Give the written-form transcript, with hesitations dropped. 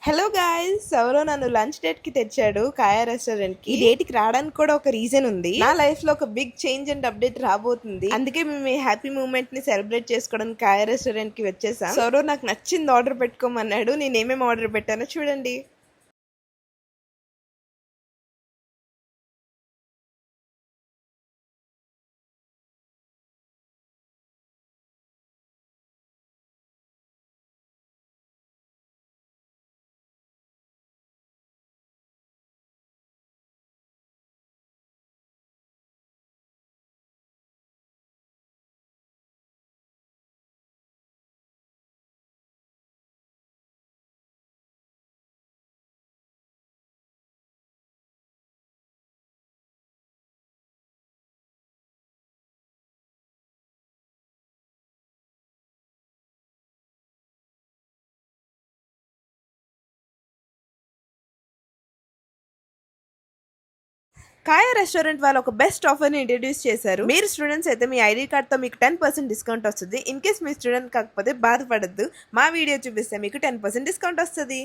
Hello guys, ఎవరో నన్ను lunch date కి తెచ్చాడు కాయా రెస్టారెంట్ కి. ఈ డేట్ కి రావడానికి కూడా ఒక రీజన్ ఉంది. నా లైఫ్ లో ఒక బిగ్ చేంజ్ అండ్ అప్డేట్ రాబోతుంది. అందుకే మేము ఈ హ్యాపీ మూమెంట్ ని సెలబ్రేట్ చేసుకోవడానికి కాయా రెస్టారెంట్ కి వచ్చేసాం. సౌరవ్ నాకు నచ్చింది ఆర్డర్ పెట్టుకోమన్నాడు. నేను ఏమేమి ఆర్డర్ పెట్టానో చూడండి. కాయా రెస్టారెంట్ వాళ్ళు ఒక బెస్ట్ ఆఫర్ ని ఇంట్రడ్యూస్ చేశారు. మీరు స్టూడెంట్స్ అయితే మీ ఐడి కార్డ్ తో మీకు 10% డిస్కౌంట్ వస్తుంది. ఇన్ కేస్ మీ స్టూడెంట్ కాకపోతే బాధపడద్దు, మా వీడియో చూపిస్తే మీకు 10% డిస్కౌంట్ వస్తుంది.